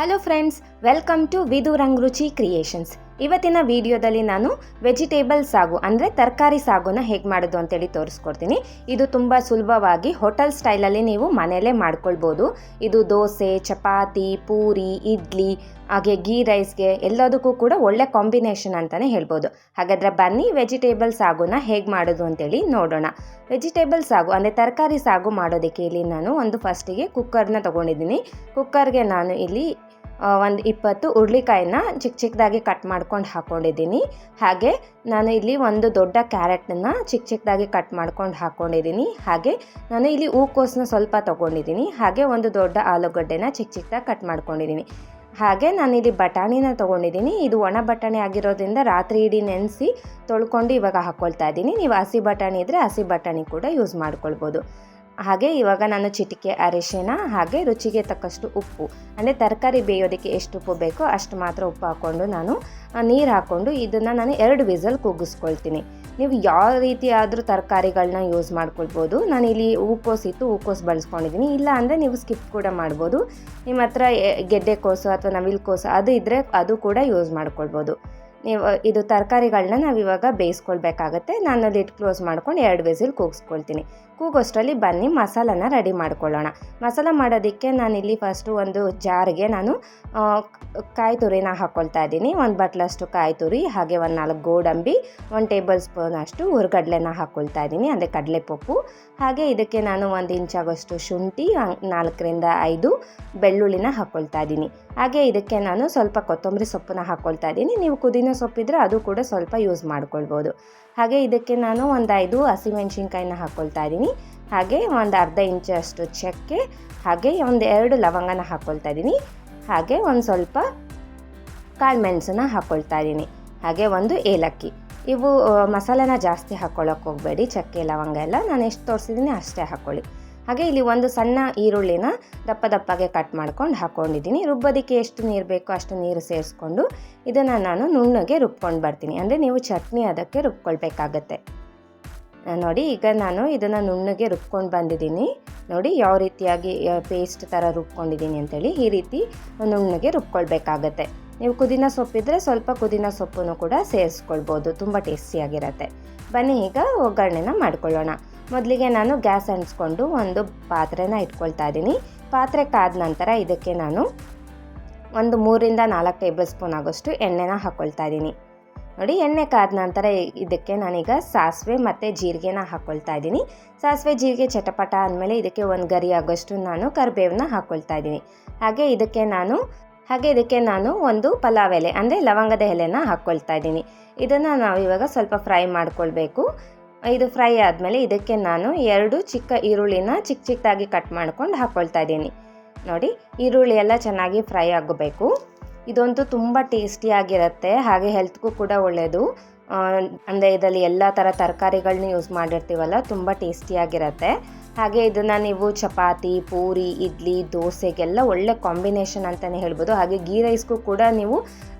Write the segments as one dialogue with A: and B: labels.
A: Hello friends, welcome to ವಿದು ರಂಗ್ ರುಚಿ creations. ಇವತ್ತಿನ ವಿಡಿಯೋದಲ್ಲಿ ನಾನು ವೆಜಿಟೇಬಲ್ ಸಾಗು ಅಂದರೆ ತರಕಾರಿ ಸಾಗುನ ಹೇಗೆ ಮಾಡೋದು ಅಂತೇಳಿ ತೋರಿಸ್ಕೊಡ್ತೀನಿ. ಇದು ತುಂಬ ಸುಲಭವಾಗಿ ಹೋಟೆಲ್ ಸ್ಟೈಲಲ್ಲಿ ನೀವು ಮನೆಯಲ್ಲೇ ಮಾಡ್ಕೊಳ್ಬೋದು. ಇದು ದೋಸೆ, ಚಪಾತಿ, ಪೂರಿ, ಇಡ್ಲಿ, ಹಾಗೆ ಗೀ ರೈಸ್ಗೆ ಎಲ್ಲದಕ್ಕೂ ಕೂಡ ಒಳ್ಳೆ ಕಾಂಬಿನೇಷನ್ ಅಂತಲೇ ಹೇಳ್ಬೋದು. ಹಾಗಾದರೆ ಬನ್ನಿ ವೆಜಿಟೇಬಲ್ ಸಾಗುನ ಹೇಗೆ ಮಾಡೋದು ಅಂತೇಳಿ ನೋಡೋಣ. ವೆಜಿಟೇಬಲ್ ಸಾಗು ಅಂದರೆ ತರಕಾರಿ ಸಾಗು ಮಾಡೋದಕ್ಕೆ ಇಲ್ಲಿ ನಾನು ಒಂದು ಫಸ್ಟಿಗೆ ಕುಕ್ಕರ್ನ ತೊಗೊಂಡಿದ್ದೀನಿ. ಕುಕ್ಕರ್ಗೆ ನಾನು ಇಲ್ಲಿ ಒಂದು 20 ಹುರುಳಿಕಾಯಿನ ಚಿಕ್ಕ ಚಿಕ್ಕದಾಗಿ ಕಟ್ ಮಾಡ್ಕೊಂಡು ಹಾಕ್ಕೊಂಡಿದ್ದೀನಿ. ಹಾಗೆ ನಾನು ಇಲ್ಲಿ ಒಂದು ದೊಡ್ಡ ಕ್ಯಾರೆಟನ್ನು ಚಿಕ್ಕ ಚಿಕ್ಕದಾಗಿ ಕಟ್ ಮಾಡ್ಕೊಂಡು ಹಾಕ್ಕೊಂಡಿದ್ದೀನಿ. ಹಾಗೆ ನಾನು ಇಲ್ಲಿ ಹೂಕೋಸನ್ನ ಸ್ವಲ್ಪ ತೊಗೊಂಡಿದ್ದೀನಿ. ಹಾಗೆ ಒಂದು ದೊಡ್ಡ ಆಲೂಗಡ್ಡೆನ ಚಿಕ್ಕ ಚಿಕ್ಕದಾಗಿ ಕಟ್ ಮಾಡ್ಕೊಂಡಿದ್ದೀನಿ. ಹಾಗೆ ನಾನಿಲ್ಲಿ ಬಟಾಣಿನ ತೊಗೊಂಡಿದ್ದೀನಿ. ಇದು ಒಣ ಬಟಾಣಿ ಆಗಿರೋದ್ರಿಂದ ರಾತ್ರಿ ಇಡೀ ನೆನೆಸಿ ತೊಳ್ಕೊಂಡು ಇವಾಗ ಹಾಕ್ಕೊಳ್ತಾ ಇದ್ದೀನಿ. ನೀವು ಹಸಿ ಬಟಾಣಿ ಇದ್ದರೆ ಹಸಿ ಬಟಾಣಿ ಕೂಡ ಯೂಸ್ ಮಾಡ್ಕೊಳ್ಬೋದು. ಹಾಗೆ ಇವಾಗ ನಾನು ಚಿಟಿಕೆ ಅರಿಶಿನ, ಹಾಗೆ ರುಚಿಗೆ ತಕ್ಕಷ್ಟು ಉಪ್ಪು, ಅಂದರೆ ತರಕಾರಿ ಬೇಯೋದಕ್ಕೆ ಎಷ್ಟು ಉಪ್ಪು ಬೇಕೋ ಅಷ್ಟು ಮಾತ್ರ ಉಪ್ಪು ಹಾಕ್ಕೊಂಡು ನಾನು ನೀರು ಹಾಕ್ಕೊಂಡು ಇದನ್ನು ನಾನು 2 ವಿಸಲ್ ಕೂಗಿಸ್ಕೊಳ್ತೀನಿ. ನೀವು ಯಾವ ರೀತಿ ಆದರೂ ತರಕಾರಿಗಳನ್ನ ಯೂಸ್ ಮಾಡ್ಕೊಳ್ಬೋದು. ನಾನಿಲ್ಲಿ ಹೂಕೋಸಿತ್ತು, ಹೂಕೋಸು ಬಳಸ್ಕೊಂಡಿದ್ದೀನಿ. ಇಲ್ಲ ಅಂದರೆ ನೀವು ಸ್ಕಿಪ್ ಕೂಡ ಮಾಡ್ಬೋದು. ನಿಮ್ಮ ಹತ್ರ ಗೆಡ್ಡೆಕೋಸು ಅಥವಾ ನವಿಲುಕೋಸು ಅದು ಇದ್ದರೆ ಅದು ಕೂಡ ಯೂಸ್ ಮಾಡ್ಕೊಳ್ಬೋದು. ನೀವು ಇದು ತರಕಾರಿಗಳನ್ನ ನಾವಿವಾಗ ಬೇಯಿಸ್ಕೊಳ್ಬೇಕಾಗತ್ತೆ. ನಾನು ಲಿಡ್ ಕ್ಲೋಸ್ ಮಾಡ್ಕೊಂಡು 2 ವಿಸಿಲ್ ಕೂಗಿಸ್ಕೊಳ್ತೀನಿ. ಕೂಗೋಷ್ಟರಲ್ಲಿ ಬನ್ನಿ ಮಸಾಲನ ರೆಡಿ ಮಾಡ್ಕೊಳ್ಳೋಣ. ಮಸಾಲ ಮಾಡೋದಕ್ಕೆ ನಾನಿಲ್ಲಿ ಫಸ್ಟು ಒಂದು ಜಾರಿಗೆ ನಾನು ಕಾಯಿ ತುರಿನ ಹಾಕ್ಕೊಳ್ತಾ ಇದ್ದೀನಿ. 1 ಬಟ್ಲಷ್ಟು ಕಾಯಿ ತುರಿ, ಹಾಗೆ 4 ಗೋಡಂಬಿ, 1 ಟೇಬಲ್ ಸ್ಪೂನ್ ಅಷ್ಟು ಹುರ್ಗಡ್ಲೆನ ಹಾಕ್ಕೊಳ್ತಾ ಇದ್ದೀನಿ, ಅಂದರೆ ಕಡಲೆಪಪ್ಪು. ಹಾಗೆ ಇದಕ್ಕೆ ನಾನು 1 ಇಂಚಾಗಷ್ಟು ಶುಂಠಿ, 4ರಿಂದ 5 ಬೆಳ್ಳುಳ್ಳಿನ ಹಾಕ್ಕೊಳ್ತಾ ಇದ್ದೀನಿ. ಹಾಗೆ ಇದಕ್ಕೆ ನಾನು ಸ್ವಲ್ಪ ಕೊತ್ತಂಬರಿ ಸೊಪ್ಪನ್ನ ಹಾಕ್ಕೊಳ್ತಾ ಇದ್ದೀನಿ. ನೀವು ಪುದೀನ ಸೊಪ್ಪಿದ್ರೆ ಅದು ಕೂಡ ಸ್ವಲ್ಪ ಯೂಸ್ ಮಾಡ್ಕೊಳ್ಬೋದು. ಹಾಗೆ ಇದಕ್ಕೆ ನಾನು ಒಂದು 5 ಹಸಿಮೆಣ್ಸಿನ್ಕಾಯಿನ ಹಾಕ್ಕೊಳ್ತಾ ಇದ್ದೀನಿ. ಹಾಗೆ ಒಂದು ಅರ್ಧ ಇಂಚಷ್ಟು ಚಕ್ಕೆ, ಹಾಗೆ ಒಂದು 2 ಲವಂಗನ ಹಾಕ್ಕೊಳ್ತಾ ಇದ್ದೀನಿ. ಹಾಗೆ ಒಂದು ಸ್ವಲ್ಪ ಕಾಳುಮೆಣಸನ್ನ ಹಾಕ್ಕೊಳ್ತಾ ಇದ್ದೀನಿ. ಹಾಗೆ ಒಂದು ಏಲಕ್ಕಿ. ಇವು ಮಸಾಲೆನ ಜಾಸ್ತಿ ಹಾಕ್ಕೊಳ್ಳೋಕೆ ಹೋಗಬೇಡಿ, ಚಕ್ಕೆ ಲವಂಗ ಎಲ್ಲ ನಾನು ಎಷ್ಟು ತೋರಿಸಿದ್ದೀನಿ ಅಷ್ಟೇ ಹಾಕ್ಕೊಳ್ಳಿ. ಹಾಗೆ ಇಲ್ಲಿ ಒಂದು ಸಣ್ಣ ಈರುಳ್ಳಿನ ದಪ್ಪ ದಪ್ಪಗೆ ಕಟ್ ಮಾಡ್ಕೊಂಡು ಹಾಕ್ಕೊಂಡಿದ್ದೀನಿ. ರುಬ್ಬೋದಕ್ಕೆ ಎಷ್ಟು ನೀರು ಬೇಕೋ ಅಷ್ಟು ನೀರು ಸೇರಿಸ್ಕೊಂಡು ಇದನ್ನು ನಾನು ನುಣ್ಣಗೆ ರುಬ್ಕೊಂಡು ಬರ್ತೀನಿ. ಅಂದರೆ ನೀವು ಚಟ್ನಿ ಅದಕ್ಕೆ ರುಬ್ಕೊಳ್ಬೇಕಾಗತ್ತೆ. ನೋಡಿ, ಈಗ ನಾನು ಇದನ್ನು ನುಣ್ಣಗೆ ರುಬ್ಕೊಂಡು ಬಂದಿದ್ದೀನಿ. ನೋಡಿ ಯಾವ ರೀತಿಯಾಗಿ ಪೇಸ್ಟ್ ಥರ ರುಬ್ಕೊಂಡಿದ್ದೀನಿ ಅಂತೇಳಿ. ಈ ರೀತಿ ನುಣ್ಣಗೆ ರುಬ್ಕೊಳ್ಬೇಕಾಗತ್ತೆ. ನೀವು ಪುದೀನ ಸೊಪ್ಪಿದ್ರೆ ಸ್ವಲ್ಪ ಪುದೀನ ಸೊಪ್ಪನ್ನು ಕೂಡ ಸೇರಿಸ್ಕೊಳ್ಬೋದು, ತುಂಬ ಟೇಸ್ಟಿಯಾಗಿರುತ್ತೆ. ಬನ್ನಿ ಈಗ ಒಗ್ಗರಣೆನ ಮಾಡ್ಕೊಳ್ಳೋಣ. ಮೊದಲಿಗೆ ನಾನು ಗ್ಯಾಸ್ ಅಂಟಿಸ್ಕೊಂಡು ಒಂದು ಪಾತ್ರೆನ ಇಟ್ಕೊಳ್ತಾ ಇದ್ದೀನಿ. ಪಾತ್ರೆ ಕಾದ ನಂತರ ಇದಕ್ಕೆ ನಾನು ಒಂದು 3ರಿಂದ 4 ಟೇಬಲ್ ಸ್ಪೂನ್ ಆಗೋಷ್ಟು ಎಣ್ಣೆನ ಹಾಕ್ಕೊಳ್ತಾ ಇದ್ದೀನಿ. ನೋಡಿ, ಎಣ್ಣೆ ಕಾದ ನಂತರ ಇದಕ್ಕೆ ನಾನೀಗ ಸಾಸಿವೆ ಮತ್ತು ಜೀರಿಗೆನ ಹಾಕ್ಕೊಳ್ತಾ ಇದ್ದೀನಿ. ಸಾಸಿವೆ ಜೀರಿಗೆ ಚಟಪಟ ಅಂದಮೇಲೆ ಇದಕ್ಕೆ 1 ಗರಿ ಆಗೋಷ್ಟು ನಾನು ಕರಿಬೇವನ್ನ ಹಾಕ್ಕೊಳ್ತಾ ಇದ್ದೀನಿ. ಹಾಗೆ ಇದಕ್ಕೆ ನಾನು ಒಂದು ಪಲಾವ್ ಎಲೆ ಅಂದರೆ ಲವಂಗದ ಎಲೆನ ಹಾಕ್ಕೊಳ್ತಾ ಇದ್ದೀನಿ. ಇದನ್ನು ನಾವು ಇವಾಗ ಸ್ವಲ್ಪ ಫ್ರೈ ಮಾಡ್ಕೊಳ್ಬೇಕು. ಇದು ಫ್ರೈ ಆದಮೇಲೆ ಇದಕ್ಕೆ ನಾನು 2 ಚಿಕ್ಕ ಈರುಳ್ಳಿನ ಚಿಕ್ಕ ಚಿಕ್ಕದಾಗಿ ಕಟ್ ಮಾಡ್ಕೊಂಡು ಹಾಕ್ಕೊಳ್ತಾ ಇದ್ದೀನಿ. ನೋಡಿ, ಈರುಳ್ಳಿ ಎಲ್ಲ ಚೆನ್ನಾಗಿ ಫ್ರೈ ಆಗಬೇಕು. ಇದಂತೂ ತುಂಬ ಟೇಸ್ಟಿಯಾಗಿರುತ್ತೆ, ಹಾಗೆ ಹೆಲ್ತ್ಗೂ ಕೂಡ ಒಳ್ಳೆಯದು. ಅಂದರೆ ಇದರಲ್ಲಿ ಎಲ್ಲ ಥರ ತರಕಾರಿಗಳನ್ನ ಯೂಸ್ ಮಾಡಿರ್ತೀವಲ್ಲ, ತುಂಬ ಟೇಸ್ಟಿಯಾಗಿರುತ್ತೆ. ಹಾಗೆ ಇದನ್ನು ನೀವು ಚಪಾತಿ, ಪೂರಿ, ಇಡ್ಲಿ, ದೋಸೆಗೆಲ್ಲ ಒಳ್ಳೆ ಕಾಂಬಿನೇಷನ್ ಅಂತಲೇ ಹೇಳ್ಬೋದು. ಹಾಗೆ ಗೀ ರೈಸ್ಗೂ ಕೂಡ ನೀವು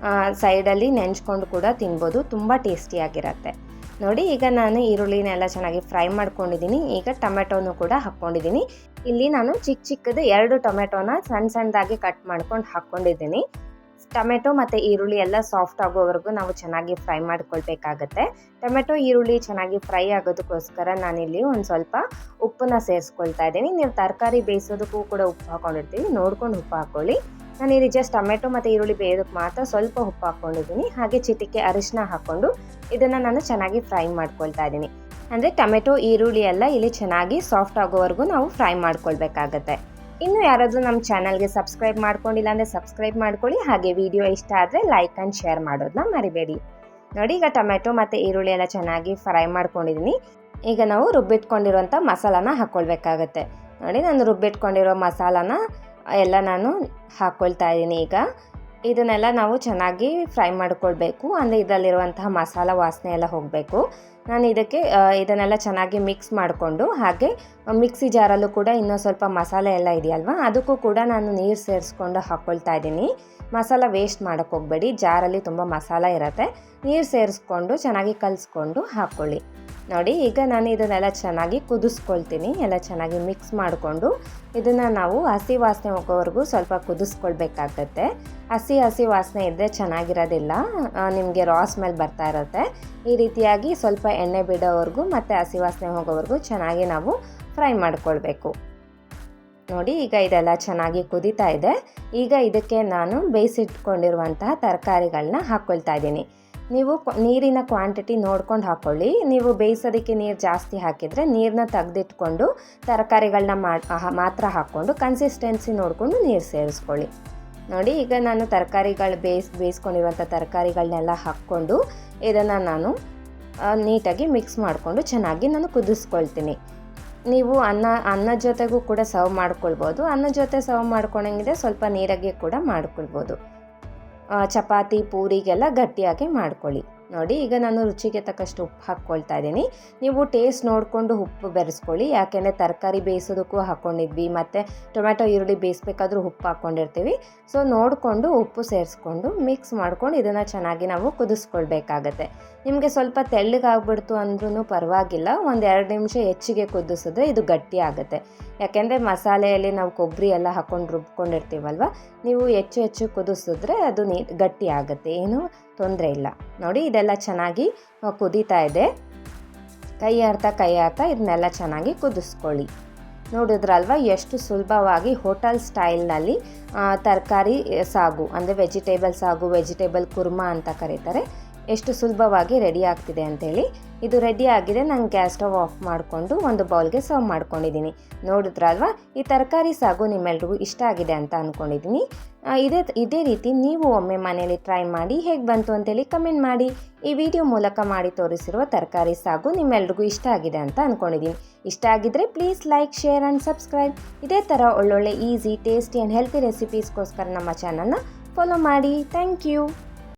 A: ಸೈಡಲ್ಲಿ ನೆಂಚ್ಕೊಂಡು ಕೂಡ ತಿನ್ಬೋದು, ತುಂಬ ಟೇಸ್ಟಿಯಾಗಿರುತ್ತೆ. ನೋಡಿ, ಈಗ ನಾನು ಈರುಳ್ಳಿನೆಲ್ಲ ಚೆನ್ನಾಗಿ ಫ್ರೈ ಮಾಡ್ಕೊಂಡಿದ್ದೀನಿ. ಈಗ ಟೊಮೆಟೊನು ಕೂಡ ಹಾಕ್ಕೊಂಡಿದ್ದೀನಿ. ಇಲ್ಲಿ ನಾನು ಚಿಕ್ಕದು 2 ಟೊಮೆಟೊನ ಸಣ್ಣದಾಗಿ ಕಟ್ ಮಾಡ್ಕೊಂಡು ಹಾಕ್ಕೊಂಡಿದ್ದೀನಿ. ಟೊಮೆಟೊ ಮತ್ತು ಈರುಳ್ಳಿ ಎಲ್ಲ ಸಾಫ್ಟ್ ಆಗೋವರೆಗೂ ನಾವು ಚೆನ್ನಾಗಿ ಫ್ರೈ ಮಾಡ್ಕೊಳ್ಬೇಕಾಗತ್ತೆ. ಟೊಮೆಟೊ ಈರುಳ್ಳಿ ಚೆನ್ನಾಗಿ ಫ್ರೈ ಆಗೋದಕ್ಕೋಸ್ಕರ ನಾನಿಲ್ಲಿ ಒಂದು ಸ್ವಲ್ಪ ಉಪ್ಪನ್ನ ಸೇರಿಸ್ಕೊಳ್ತಾ ಇದ್ದೀನಿ. ನೀವು ತರಕಾರಿ ಬೇಯಿಸೋದಕ್ಕೂ ಕೂಡ ಉಪ್ಪು ಹಾಕ್ಕೊಂಡಿರ್ತೀವಿ, ನೋಡ್ಕೊಂಡು ಉಪ್ಪು ಹಾಕ್ಕೊಳ್ಳಿ. ನಾನಿಲ್ಲಿ ಜಸ್ಟ್ ಟೊಮೆಟೊ ಮತ್ತು ಈರುಳ್ಳಿ ಬೇಯೋದಕ್ಕೆ ಮಾತ್ರ ಸ್ವಲ್ಪ ಉಪ್ಪು ಹಾಕ್ಕೊಂಡಿದ್ದೀನಿ. ಹಾಗೆ ಚಿಟಿಕೆ ಅರಿಶಿನ ಹಾಕ್ಕೊಂಡು ಇದನ್ನು ನಾನು ಚೆನ್ನಾಗಿ ಫ್ರೈ ಮಾಡ್ಕೊಳ್ತಾ ಇದ್ದೀನಿ. ಅಂದರೆ ಟೊಮೆಟೊ ಈರುಳ್ಳಿ ಎಲ್ಲ ಇಲ್ಲಿ ಚೆನ್ನಾಗಿ ಸಾಫ್ಟ್ ಆಗೋವರೆಗೂ ನಾವು ಫ್ರೈ ಮಾಡ್ಕೊಳ್ಬೇಕಾಗತ್ತೆ. ಇನ್ನು ಯಾರಾದರೂ ನಮ್ಮ ಚಾನಲ್ಗೆ ಸಬ್ಸ್ಕ್ರೈಬ್ ಮಾಡ್ಕೊಂಡಿಲ್ಲ ಅಂದರೆ ಸಬ್ಸ್ಕ್ರೈಬ್ ಮಾಡ್ಕೊಳ್ಳಿ. ಹಾಗೆ ವಿಡಿಯೋ ಇಷ್ಟ ಆದರೆ ಲೈಕ್ ಆ್ಯಂಡ್ ಶೇರ್ ಮಾಡೋದನ್ನ ಮರಿಬೇಡಿ. ನೋಡಿ, ಈಗ ಟೊಮೆಟೊ ಮತ್ತು ಈರುಳ್ಳಿ ಎಲ್ಲ ಚೆನ್ನಾಗಿ ಫ್ರೈ ಮಾಡ್ಕೊಂಡಿದ್ದೀನಿ. ಈಗ ನಾವು ರುಬ್ಬಿಟ್ಕೊಂಡಿರೋಂಥ ಮಸಾಲಾನ ಹಾಕ್ಕೊಳ್ಬೇಕಾಗತ್ತೆ. ನೋಡಿ, ನಾನು ರುಬ್ಬಿಟ್ಕೊಂಡಿರೋ ಮಸಾಲಾನ ಎಲ್ಲ ನಾನು ಹಾಕ್ಕೊಳ್ತಾ ಇದ್ದೀನಿ. ಈಗ ಇದನ್ನೆಲ್ಲ ನಾವು ಚೆನ್ನಾಗಿ ಫ್ರೈ ಮಾಡ್ಕೊಳ್ಬೇಕು, ಅಂದರೆ ಇದರಲ್ಲಿರುವಂತಹ ಮಸಾಲ ವಾಸನೆ ಎಲ್ಲ ಹೋಗಬೇಕು. ನಾನು ಇದನ್ನೆಲ್ಲ ಚೆನ್ನಾಗಿ ಮಿಕ್ಸ್ ಮಾಡಿಕೊಂಡು, ಹಾಗೆ ಮಿಕ್ಸಿ ಜಾರಲ್ಲೂ ಕೂಡ ಇನ್ನೂ ಸ್ವಲ್ಪ ಮಸಾಲೆ ಎಲ್ಲ ಇದೆಯಲ್ವ, ಅದಕ್ಕೂ ಕೂಡ ನಾನು ನೀರು ಸೇರಿಸ್ಕೊಂಡು ಹಾಕ್ಕೊಳ್ತಾ ಇದ್ದೀನಿ. ಮಸಾಲ ವೇಸ್ಟ್ ಮಾಡೋಕ್ಕೆ ಹೋಗಬೇಡಿ, ಜಾರಲ್ಲಿ ತುಂಬ ಮಸಾಲ ಇರುತ್ತೆ. ನೀರು ಸೇರಿಸ್ಕೊಂಡು ಚೆನ್ನಾಗಿ ಕಲಿಸ್ಕೊಂಡು ಹಾಕ್ಕೊಳ್ಳಿ. ನೋಡಿ ಈಗ ನಾನು ಇದನ್ನೆಲ್ಲ ಚೆನ್ನಾಗಿ ಕುದಿಸ್ಕೊಳ್ತೀನಿ. ಎಲ್ಲ ಚೆನ್ನಾಗಿ ಮಿಕ್ಸ್ ಮಾಡಿಕೊಂಡು ಇದನ್ನು ನಾವು ಹಸಿ ವಾಸನೆ ಹೋಗೋವರೆಗೂ ಸ್ವಲ್ಪ ಕುದಿಸ್ಕೊಳ್ಬೇಕಾಗತ್ತೆ. ಹಸಿ ವಾಸನೆ ಇದ್ದರೆ ಚೆನ್ನಾಗಿರೋದಿಲ್ಲ, ನಿಮಗೆ ರಾ ಸ್ಮೆಲ್ ಬರ್ತಾ ಇರುತ್ತೆ. ಈ ರೀತಿಯಾಗಿ ಸ್ವಲ್ಪ ಎಣ್ಣೆ ಬಿಡೋವರೆಗೂ ಮತ್ತು ಹಸಿ ವಾಸನೆ ಹೋಗೋವರೆಗೂ ಚೆನ್ನಾಗಿ ನಾವು ಫ್ರೈ ಮಾಡ್ಕೊಳ್ಬೇಕು. ನೋಡಿ ಈಗ ಇದೆಲ್ಲ ಚೆನ್ನಾಗಿ ಕುದೀತಾ ಇದೆ. ಈಗ ಇದಕ್ಕೆ ನಾನು ಬೇಯಿಸಿಟ್ಕೊಂಡಿರುವಂತಹ ತರಕಾರಿಗಳನ್ನ ಹಾಕ್ಕೊಳ್ತಾ ಇದ್ದೀನಿ. ನೀವು ನೀರಿನ ಕ್ವಾಂಟಿಟಿ ನೋಡ್ಕೊಂಡು ಹಾಕ್ಕೊಳ್ಳಿ. ನೀವು ಬೇಯಿಸೋದಕ್ಕೆ ನೀರು ಜಾಸ್ತಿ ಹಾಕಿದರೆ ನೀರನ್ನ ತೆಗೆದಿಟ್ಕೊಂಡು ತರಕಾರಿಗಳನ್ನ ಮಾತ್ರ ಹಾಕ್ಕೊಂಡು ಕನ್ಸಿಸ್ಟೆನ್ಸಿ ನೋಡಿಕೊಂಡು ನೀರು ಸೇರಿಸ್ಕೊಳ್ಳಿ. ನೋಡಿ ಈಗ ನಾನು ತರಕಾರಿಗಳು ಬೇಯಿಸ್ಕೊಂಡಿರುವಂಥ ತರಕಾರಿಗಳನ್ನೆಲ್ಲ ಹಾಕ್ಕೊಂಡು ಇದನ್ನು ನಾನು ನೀಟಾಗಿ ಮಿಕ್ಸ್ ಮಾಡಿಕೊಂಡು ಚೆನ್ನಾಗಿ ನಾನು ಕುದಿಸ್ಕೊಳ್ತೀನಿ. ನೀವು ಅನ್ನದ ಜೊತೆಗೂ ಕೂಡ ಸರ್ವ್ ಮಾಡ್ಕೊಳ್ಬೋದು. ಅನ್ನದ ಜೊತೆ ಸರ್ವ್ ಮಾಡ್ಕೊಳಂಗಿದೆ ಸ್ವಲ್ಪ ನೀರಾಗಿ ಕೂಡ ಮಾಡ್ಕೊಳ್ಬೋದು. ಚಪಾತಿ ಪೂರಿಗೆಲ್ಲ ಗಟ್ಟಿಯಾಗಿ ಮಾಡ್ಕೊಳ್ಳಿ. ನೋಡಿ ಈಗ ನಾನು ರುಚಿಗೆ ತಕ್ಕಷ್ಟು ಉಪ್ಪು ಹಾಕ್ಕೊಳ್ತಾ ಇದ್ದೀನಿ. ನೀವು ಟೇಸ್ಟ್ ನೋಡಿಕೊಂಡು ಉಪ್ಪು ಬೆರೆಸ್ಕೊಳ್ಳಿ. ಯಾಕೆಂದರೆ ತರಕಾರಿ ಬೇಯಿಸೋದಕ್ಕೂ ಹಾಕ್ಕೊಂಡಿದ್ವಿ ಮತ್ತು ಟೊಮೆಟೊ ಈರುಳ್ಳಿ ಬೇಯಿಸ್ಬೇಕಾದ್ರೂ ಉಪ್ಪು ಹಾಕ್ಕೊಂಡಿರ್ತೀವಿ. ಸೊ ನೋಡಿಕೊಂಡು ಉಪ್ಪು ಸೇರಿಸ್ಕೊಂಡು ಮಿಕ್ಸ್ ಮಾಡ್ಕೊಂಡು ಇದನ್ನು ಚೆನ್ನಾಗಿ ನಾವು ಕುದಿಸ್ಕೊಳ್ಬೇಕಾಗತ್ತೆ. ನಿಮಗೆ ಸ್ವಲ್ಪ ತೆಳ್ಳಗಾಗ್ಬಿಡ್ತು ಅಂದ್ರೂ ಪರವಾಗಿಲ್ಲ, 1-2 ನಿಮಿಷ ಹೆಚ್ಚಿಗೆ ಕುದಿಸಿದ್ರೆ ಇದು ಗಟ್ಟಿ ಆಗುತ್ತೆ. ಯಾಕೆಂದರೆ ಮಸಾಲೆಯಲ್ಲಿ ನಾವು ಕೊಬ್ಬರಿ ಎಲ್ಲ ಹಾಕ್ಕೊಂಡು ರುಬ್ಕೊಂಡಿರ್ತೀವಲ್ವ, ನೀವು ಹೆಚ್ಚು ಕುದಿಸಿದ್ರೆ ಅದು ಗಟ್ಟಿ ಆಗುತ್ತೆ, ಏನೂ ತೊಂದರೆ ಇಲ್ಲ. ನೋಡಿ ಇದೆಲ್ಲ ಚೆನ್ನಾಗಿ ಕುದೀತಾ ಇದೆ. ಕೈ ಆಡ್ತಾ ಇದನ್ನೆಲ್ಲ ಚೆನ್ನಾಗಿ ಕುದಿಸ್ಕೊಳ್ಳಿ. ನೋಡಿದ್ರಲ್ವ ಎಷ್ಟು ಸುಲಭವಾಗಿ ಹೋಟೆಲ್ ಸ್ಟೈಲ್ನಲ್ಲಿ ತರಕಾರಿ ಸಾಗು ಅಂದರೆ ವೆಜಿಟೇಬಲ್ ಸಾಗು, ವೆಜಿಟೇಬಲ್ ಕುರ್ಮಾ ಅಂತ ಕರೀತಾರೆ, ಎಷ್ಟು ಸುಲಭವಾಗಿ ರೆಡಿ ಆಗ್ತಿದೆ ಅಂಥೇಳಿ. ಇದು ರೆಡಿ ಆಗಿದೆ. ನಾನು ಗ್ಯಾಸ್ ಸ್ಟವ್ ಆಫ್ ಮಾಡಿಕೊಂಡು ಒಂದು ಬೌಲ್ಗೆ ಸರ್ವ್ ಮಾಡ್ಕೊಂಡಿದ್ದೀನಿ. ನೋಡಿದ್ರಲ್ವ ಈ ತರಕಾರಿ ಸಾಗು ನಿಮ್ಮೆಲ್ರಿಗೂ ಇಷ್ಟ ಆಗಿದೆ ಅಂತ ಅಂದ್ಕೊಂಡಿದ್ದೀನಿ. ಇದೇ ರೀತಿ ನೀವು ಒಮ್ಮೆ ಮನೇಲಿ ಟ್ರೈ ಮಾಡಿ ಹೇಗೆ ಬಂತು ಅಂತೇಳಿ ಕಮೆಂಟ್ ಮಾಡಿ. ಈ ವಿಡಿಯೋ ಮೂಲಕ ಮಾಡಿ ತೋರಿಸಿರುವ ತರಕಾರಿ ಸಾಗು ನಿಮ್ಮೆಲ್ರಿಗೂ ಇಷ್ಟ ಆಗಿದೆ ಅಂತ ಅಂದ್ಕೊಂಡಿದ್ದೀನಿ. ಇಷ್ಟ ಆಗಿದ್ದರೆ please like, share and subscribe. ಇದೇ ಥರ ಒಳ್ಳೊಳ್ಳೆ ಈಸಿ, ಟೇಸ್ಟಿ ಆ್ಯಂಡ್ ಹೆಲ್ತಿ ರೆಸಿಪೀಸ್ಗೋಸ್ಕರ ನಮ್ಮ ಚಾನಲ್ನ ಫಾಲೋ ಮಾಡಿ. Thank you.